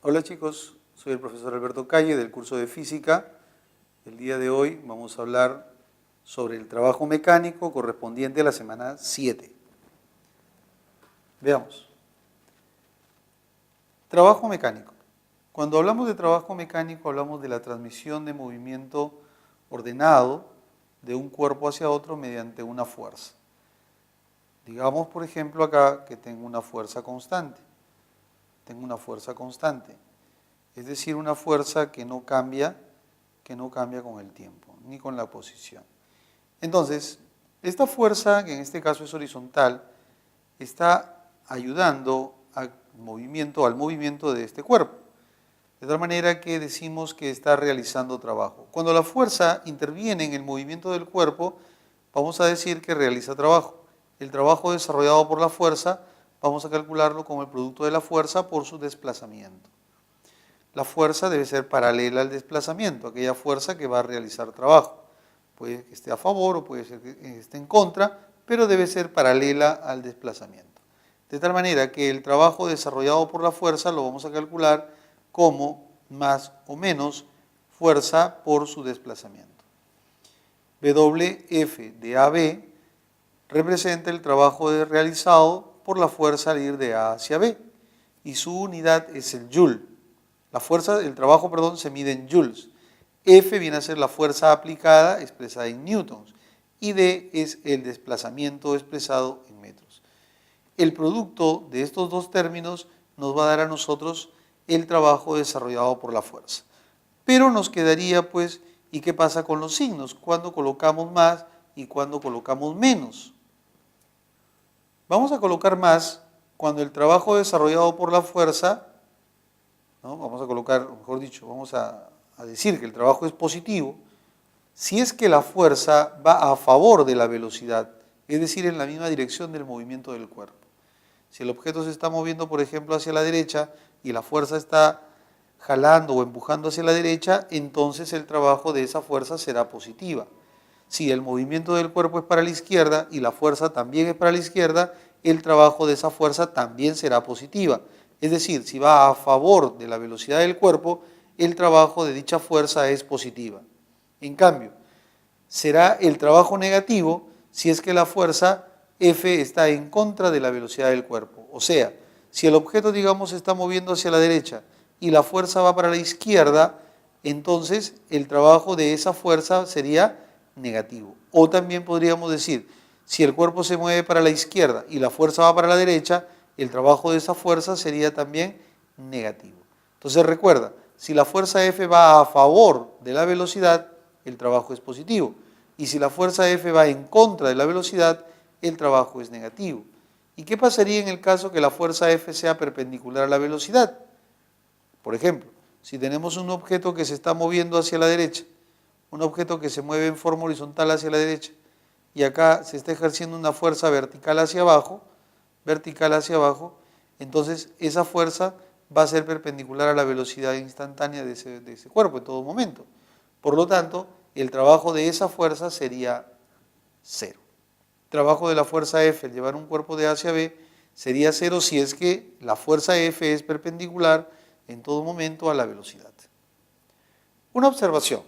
Hola chicos, soy el profesor Alberto Calle del curso de Física. El día de hoy vamos a hablar sobre el trabajo mecánico correspondiente a la semana 7. Veamos. Trabajo mecánico. Cuando hablamos de trabajo mecánico hablamos de la transmisión de movimiento ordenado de un cuerpo hacia otro mediante una fuerza. Digamos, por ejemplo, acá que tengo una fuerza constante. Es decir, una fuerza que no cambia con el tiempo, ni con la posición. Entonces, esta fuerza, que en este caso es horizontal, está ayudando al movimiento de este cuerpo. De tal manera que decimos que está realizando trabajo. Cuando la fuerza interviene en el movimiento del cuerpo, vamos a decir que realiza trabajo. El trabajo desarrollado por la fuerza, vamos a calcularlo como el producto de la fuerza por su desplazamiento. La fuerza debe ser paralela al desplazamiento, aquella fuerza que va a realizar trabajo. Puede que esté a favor o puede ser que esté en contra, pero debe ser paralela al desplazamiento. De tal manera que el trabajo desarrollado por la fuerza lo vamos a calcular como más o menos fuerza por su desplazamiento. WF de AB representa el trabajo realizado por la fuerza al ir de A hacia B y su unidad es el joule. El trabajo se mide en joules. F viene a ser la fuerza aplicada expresada en newtons y D es el desplazamiento expresado en metros. El producto de estos dos términos nos va a dar a nosotros el trabajo desarrollado por la fuerza. Pero nos quedaría pues, ¿y qué pasa con los signos? ¿Cuándo colocamos más y cuándo colocamos menos? Vamos a colocar más cuando el trabajo desarrollado por la fuerza, ¿no? Vamos a decir que el trabajo es positivo, si es que la fuerza va a favor de la velocidad, es decir, en la misma dirección del movimiento del cuerpo. Si el objeto se está moviendo, por ejemplo, hacia la derecha y la fuerza está jalando o empujando hacia la derecha, entonces el trabajo de esa fuerza será positiva. Si el movimiento del cuerpo es para la izquierda y la fuerza también es para la izquierda, el trabajo de esa fuerza también será positiva. Es decir, si va a favor de la velocidad del cuerpo, el trabajo de dicha fuerza es positiva. En cambio, será el trabajo negativo si es que la fuerza F está en contra de la velocidad del cuerpo. O sea, si el objeto, digamos, se está moviendo hacia la derecha y la fuerza va para la izquierda, entonces el trabajo de esa fuerza sería negativo. O también podríamos decir, si el cuerpo se mueve para la izquierda y la fuerza va para la derecha, el trabajo de esa fuerza sería también negativo. Entonces recuerda, si la fuerza F va a favor de la velocidad, el trabajo es positivo. Y si la fuerza F va en contra de la velocidad, el trabajo es negativo. ¿Y qué pasaría en el caso que la fuerza F sea perpendicular a la velocidad? Por ejemplo, si tenemos un objeto que se está moviendo hacia la derecha, un objeto que se mueve en forma horizontal hacia la derecha, y acá se está ejerciendo una fuerza vertical hacia abajo, entonces esa fuerza va a ser perpendicular a la velocidad instantánea de ese cuerpo en todo momento. Por lo tanto, el trabajo de esa fuerza sería cero. El trabajo de la fuerza F al llevar un cuerpo de A hacia B sería cero si es que la fuerza F es perpendicular en todo momento a la velocidad. Una observación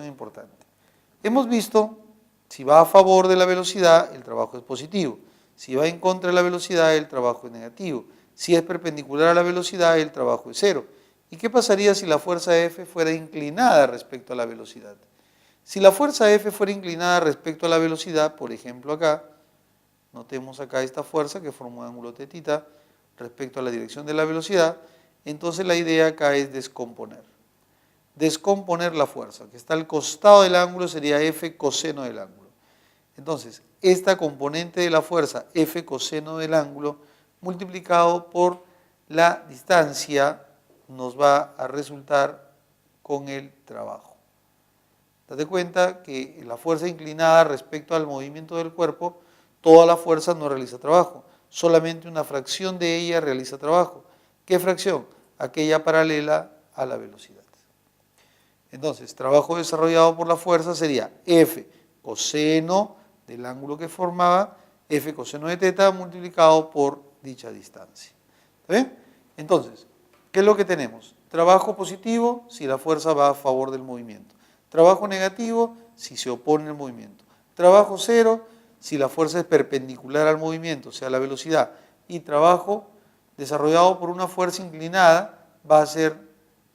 importante. Hemos visto, si va a favor de la velocidad, el trabajo es positivo. Si va en contra de la velocidad, el trabajo es negativo. Si es perpendicular a la velocidad, el trabajo es cero. ¿Y qué pasaría si la fuerza F fuera inclinada respecto a la velocidad? Si la fuerza F fuera inclinada respecto a la velocidad, por ejemplo acá, notemos acá esta fuerza que forma un ángulo θ respecto a la dirección de la velocidad, entonces la idea acá es descomponer la fuerza, que está al costado del ángulo sería F coseno del ángulo. Entonces, esta componente de la fuerza F coseno del ángulo multiplicado por la distancia nos va a resultar con el trabajo. Date cuenta que la fuerza inclinada respecto al movimiento del cuerpo, toda la fuerza no realiza trabajo, solamente una fracción de ella realiza trabajo. ¿Qué fracción? Aquella paralela a la velocidad. Entonces, trabajo desarrollado por la fuerza sería F coseno del ángulo que formaba, F coseno de θ multiplicado por dicha distancia. ¿Está bien? Entonces, ¿Qué es lo que tenemos? Trabajo positivo si la fuerza va a favor del movimiento. Trabajo negativo si se opone al movimiento. Trabajo cero si la fuerza es perpendicular al movimiento, o sea, la velocidad. Y trabajo desarrollado por una fuerza inclinada va a ser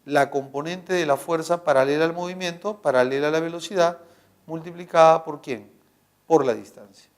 la componente de la fuerza paralela al movimiento, paralela a la velocidad, multiplicada por ¿quién? Por la distancia.